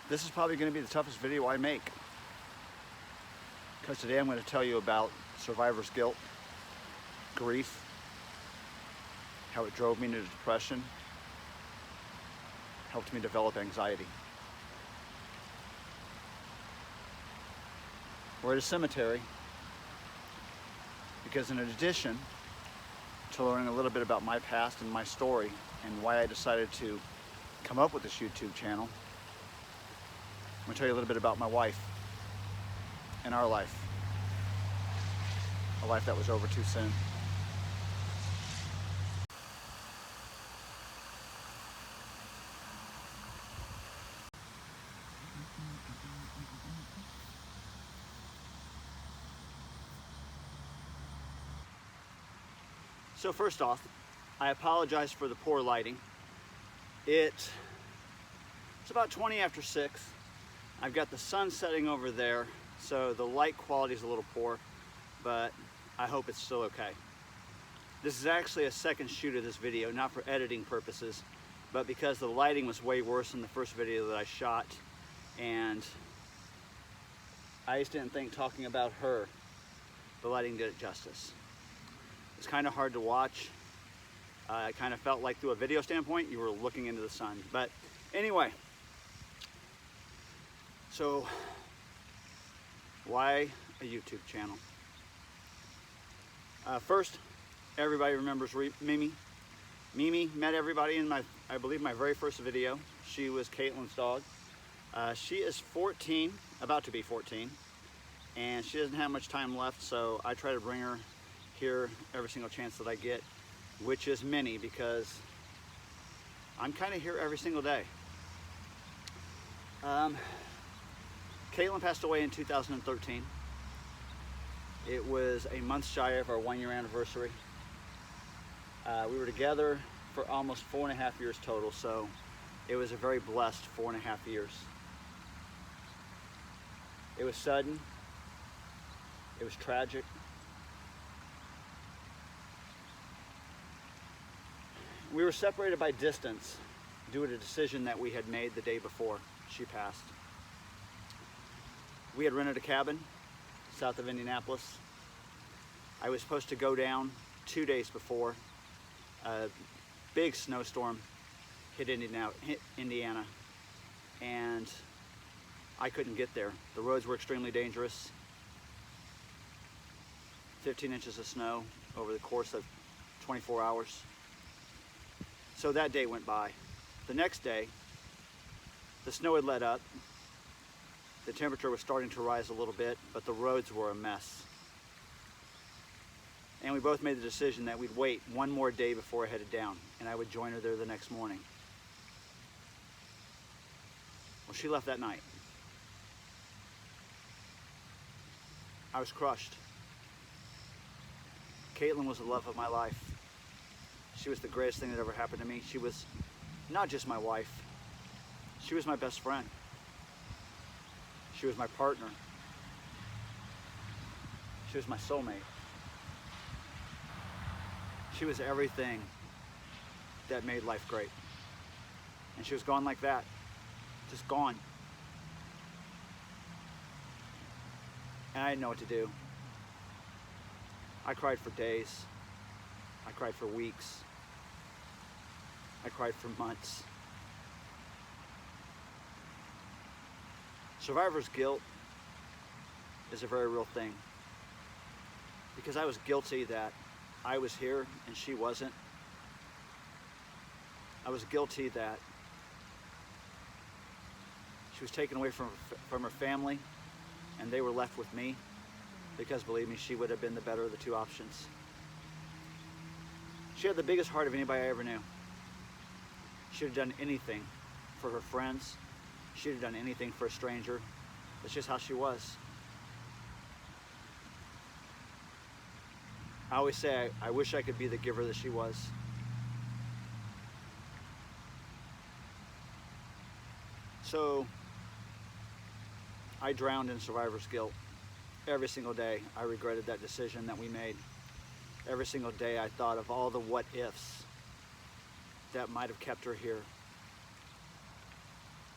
This is probably going to be the toughest video I make, because today I'm going to tell you about survivor's guilt, grief, how it drove me into depression, helped me develop anxiety. We're at a cemetery because in addition to learning a little bit about my past and my story and why I decided to come up with this YouTube channel, I'm going to tell you a little bit about my wife and our life. A life that was over too soon. So first off, I apologize for the poor lighting. It's about 20 after 6. I've got the sun setting over there, so the light quality is a little poor, but I hope it's still okay. This is actually a second shoot of this video, not for editing purposes, but because the lighting was way worse in the first video that I shot, and I just didn't think talking about her, the lighting did it justice. It's kind of hard to watch. I kind of felt like through a video standpoint, you were looking into the sun. But anyway, so why a YouTube channel? First, everybody remembers Mimi. Mimi met everybody in I believe my very first video. She was Caitlin's dog. She is 14, about to be 14, and she doesn't have much time left, so I try to bring her here every single chance that I get, which is many because I'm kind of here every single day. Caitlin passed away in 2013. It was a month shy of our 1-year anniversary. We were together for almost 4.5 years total, so it was a very blessed 4.5 years. It was sudden. It was tragic. We were separated by distance due to a decision that we had made the day before she passed. We had rented a cabin south of Indianapolis. I was supposed to go down 2 days before. A big snowstorm hit Indiana, and I couldn't get there. The roads were extremely dangerous. 15 inches of snow over the course of 24 hours. So that day went by. The next day, the snow had let up. The temperature was starting to rise a little bit, but the roads were a mess. And we both made the decision that we'd wait one more day before I headed down, and I would join her there the next morning. Well, she left that night. I was crushed. Caitlin was the love of my life. She was the greatest thing that ever happened to me. She was not just my wife. She was my best friend. She was my partner. She was my soulmate. She was everything that made life great. And she was gone like that. Just gone. And I didn't know what to do. I cried for days. I cried for weeks. I cried for months. Survivor's guilt is a very real thing, because I was guilty that I was here and she wasn't. I was guilty that she was taken away from her family and they were left with me, because believe me, she would have been the better of the two options. She had the biggest heart of anybody I ever knew. She would have done anything for her friends. She would have done anything for a stranger. That's just how she was. I always say, I wish I could be the giver that she was. So, I drowned in survivor's guilt. Every single day, I regretted that decision that we made. Every single day, I thought of all the what ifs that might have kept her here.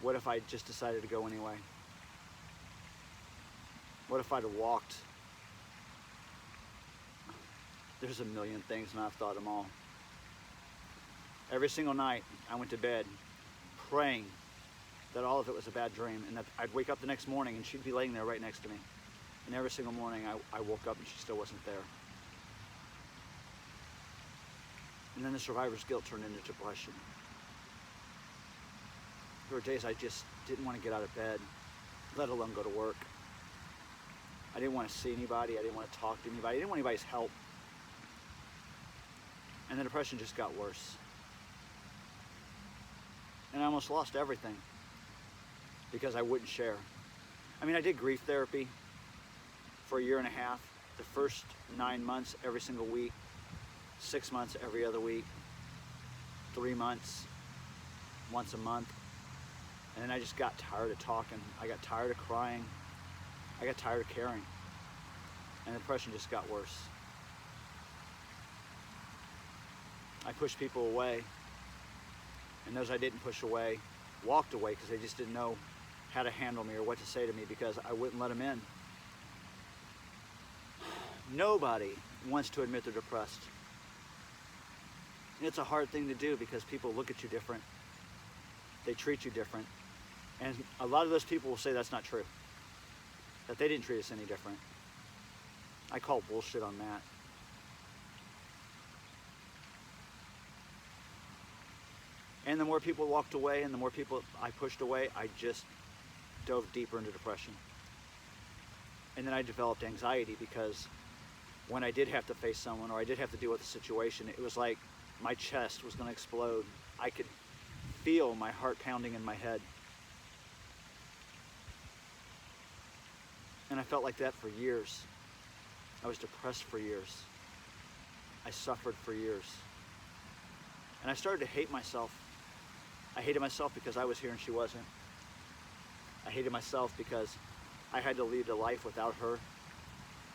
What if I just decided to go anyway? What if I'd have walked? There's a million things, and I've thought them all. Every single night I went to bed praying that all of it was a bad dream, and that I'd wake up the next morning and she'd be laying there right next to me. And every single morning I woke up and she still wasn't there. And then the survivor's guilt turned into depression. There were days I just didn't want to get out of bed, let alone go to work. I didn't want to see anybody. I didn't want to talk to anybody. I didn't want anybody's help. And the depression just got worse. And I almost lost everything because I wouldn't share. I mean, I did grief therapy for a year and a half. The first 9 months, every single week. 6 months, every other week. 3 months, once a month. And then I just got tired of talking. I got tired of crying. I got tired of caring. And the depression just got worse. I pushed people away. And those I didn't push away walked away because they just didn't know how to handle me or what to say to me because I wouldn't let them in. Nobody wants to admit they're depressed. And it's a hard thing to do because people look at you different. They treat you different. And a lot of those people will say that's not true. That they didn't treat us any different. I call bullshit on that. And the more people walked away and the more people I pushed away, I just dove deeper into depression. And then I developed anxiety because when I did have to face someone or I did have to deal with a situation, it was like my chest was going to explode. I could feel my heart pounding in my head. And I felt like that for years. I was depressed for years. I suffered for years. And I started to hate myself. I hated myself because I was here and she wasn't. I hated myself because I had to lead a life without her.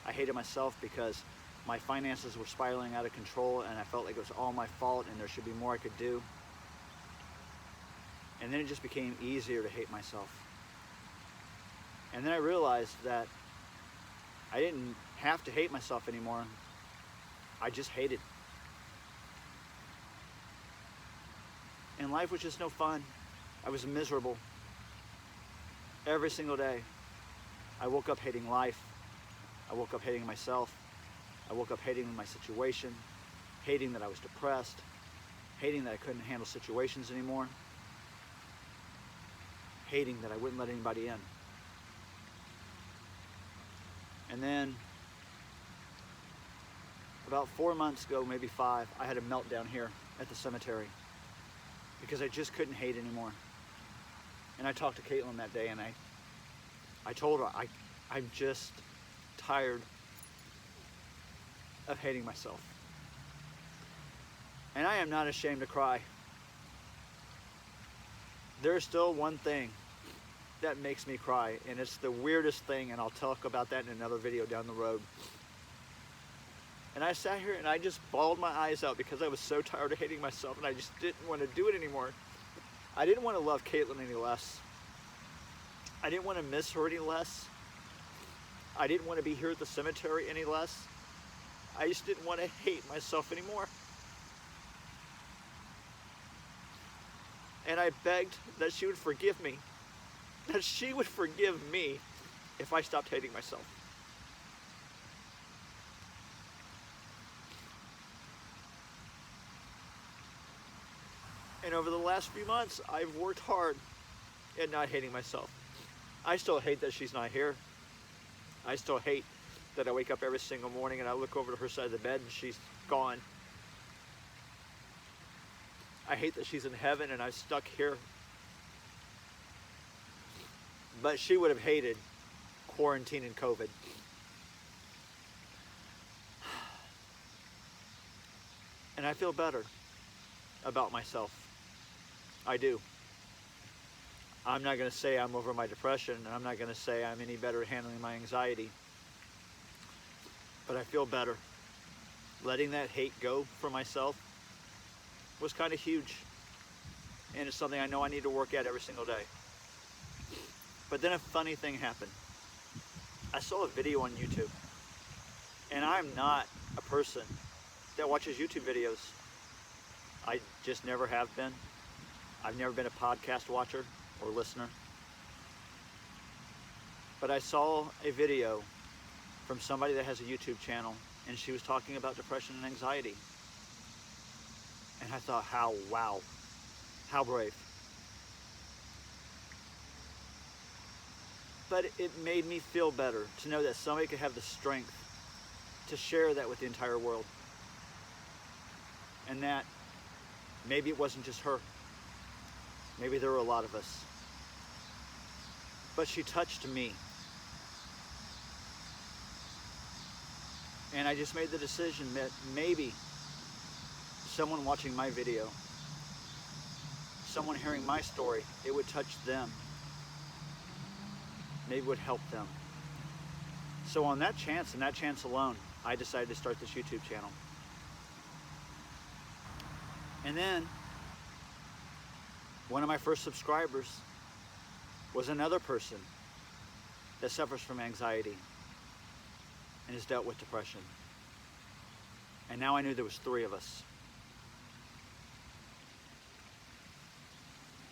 I hated myself because my finances were spiraling out of control and I felt like it was all my fault and there should be more I could do. And then it just became easier to hate myself. And then I realized that I didn't have to hate myself anymore. I just hated. And life was just no fun. I was miserable. Every single day. I woke up hating life. I woke up hating myself. I woke up hating my situation. Hating that I was depressed. Hating that I couldn't handle situations anymore. Hating that I wouldn't let anybody in. And then, about 4 months ago, maybe 5, I had a meltdown here at the cemetery because I just couldn't hate anymore. And I talked to Caitlin that day and I told her I'm just tired of hating myself. And I am not ashamed to cry. There's still one thing that makes me cry, and it's the weirdest thing, and I'll talk about that in another video down the road. And I sat here and I just bawled my eyes out because I was so tired of hating myself and I just didn't want to do it anymore. I didn't want to love Caitlin any less. I didn't want to miss her any less. I didn't want to be here at the cemetery any less. I just didn't want to hate myself anymore. And I begged that she would forgive me. That she would forgive me if I stopped hating myself. And over the last few months, I've worked hard at not hating myself. I still hate that she's not here. I still hate that I wake up every single morning and I look over to her side of the bed and she's gone. I hate that she's in heaven and I'm stuck here. But she would have hated quarantine and COVID. And I feel better about myself. I do. I'm not going to say I'm over my depression, and I'm not going to say I'm any better at handling my anxiety. But I feel better. Letting that hate go for myself was kind of huge. And it's something I know I need to work at every single day. But then a funny thing happened. I saw a video on YouTube, and I'm not a person that watches YouTube videos. I just never have been. I've never been a podcast watcher or listener. But I saw a video from somebody that has a YouTube channel, and she was talking about depression and anxiety. And I thought, wow, how brave. But it made me feel better to know that somebody could have the strength to share that with the entire world. And that maybe it wasn't just her. Maybe there were a lot of us. But she touched me. And I just made the decision that maybe someone watching my video, someone hearing my story, it would touch them. Maybe it would help them. So on that chance, and that chance alone, I decided to start this YouTube channel. And then, one of my first subscribers was another person that suffers from anxiety and has dealt with depression. And now I knew there was 3 of us.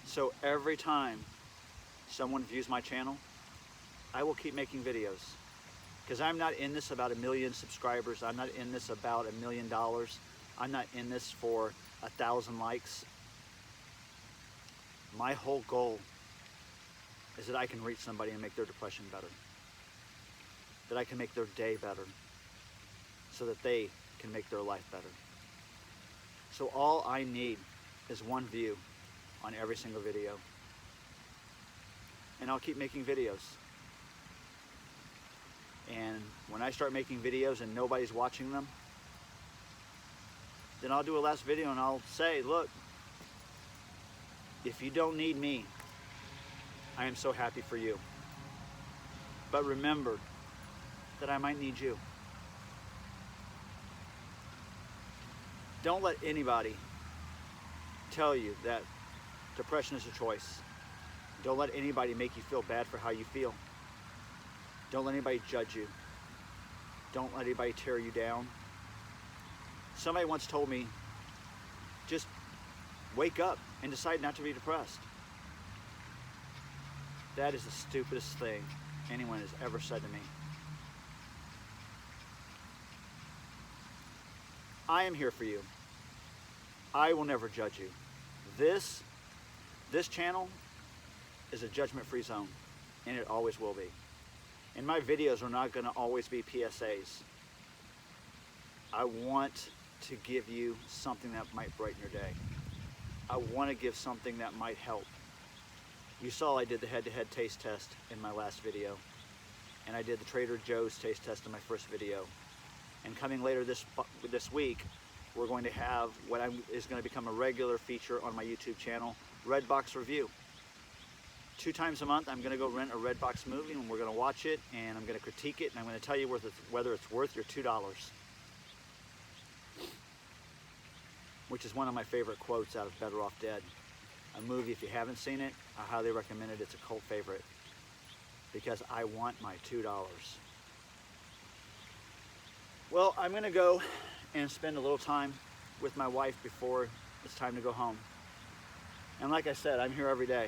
So every time someone views my channel, I will keep making videos. Because I'm not in this about 1 million subscribers. I'm not in this about $1 million. I'm not in this for 1,000 likes. My whole goal is that I can reach somebody and make their depression better. That I can make their day better. So that they can make their life better. So all I need is 1 view on every single video. And I'll keep making videos. And when I start making videos and nobody's watching them, then I'll do a last video and I'll say, look, if you don't need me, I am so happy for you. But remember that I might need you. Don't let anybody tell you that depression is a choice. Don't let anybody make you feel bad for how you feel. Don't let anybody judge you. Don't let anybody tear you down. Somebody once told me, just wake up and decide not to be depressed. That is the stupidest thing anyone has ever said to me. I am here for you. I will never judge you. This channel is a judgment-free zone, and it always will be. And my videos are not going to always be PSAs. I want to give you something that might brighten your day. I want to give something that might help. You saw I did the head-to-head taste test in my last video, and I did the Trader Joe's taste test in my first video. And coming later this week, we're going to have what is going to become a regular feature on my YouTube channel, Redbox Review. 2 times a month, I'm going to go rent a Redbox movie, and we're going to watch it, and I'm going to critique it, and I'm going to tell you whether it's worth your $2. Which is one of my favorite quotes out of Better Off Dead. A movie, if you haven't seen it, I highly recommend it. It's a cult favorite. Because I want my $2. Well, I'm going to go and spend a little time with my wife before it's time to go home. And like I said, I'm here every day.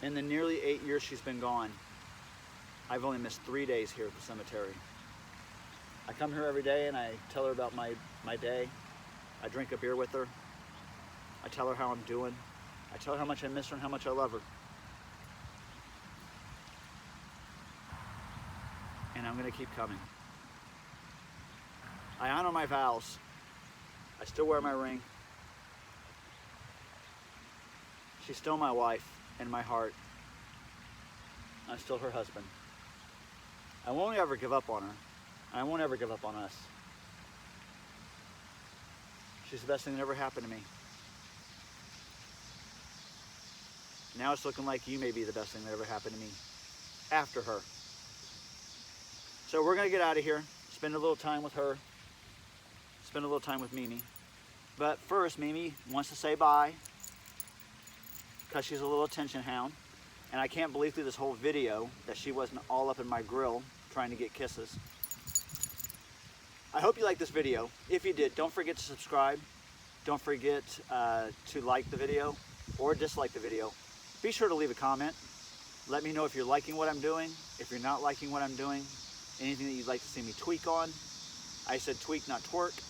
In the nearly 8 years she's been gone, I've only missed 3 days here at the cemetery. I come here every day and I tell her about my day. I drink a beer with her. I tell her how I'm doing. I tell her how much I miss her and how much I love her. And I'm going to keep coming. I honor my vows. I still wear my ring. She's still my wife in my heart. I'm still her husband. I won't ever give up on her. I won't ever give up on us. She's the best thing that ever happened to me. Now it's looking like you may be the best thing that ever happened to me after her. So we're going to get out of here, spend a little time with her, spend a little time with Mimi. But first, Mimi wants to say bye. because she's a little attention hound. And I can't believe through this whole video that she wasn't all up in my grill trying to get kisses. I hope you liked this video. If you did, don't forget to subscribe. Don't forget to like the video or dislike the video. Be sure to leave a comment. Let me know if you're liking what I'm doing, if you're not liking what I'm doing, anything that you'd like to see me tweak on. I said tweak, not twerk.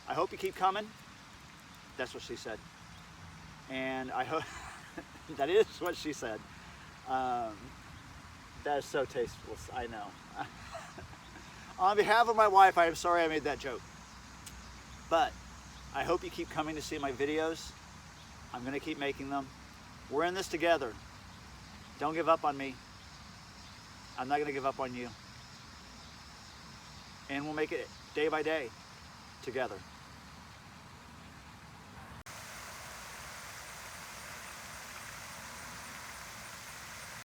I hope you keep coming. That's what she said. And I hope, that is what she said. That is so tasteless, I know. On behalf of my wife, I am sorry I made that joke. But I hope you keep coming to see my videos. I'm gonna keep making them. We're in this together. Don't give up on me. I'm not gonna give up on you. And we'll make it day by day together.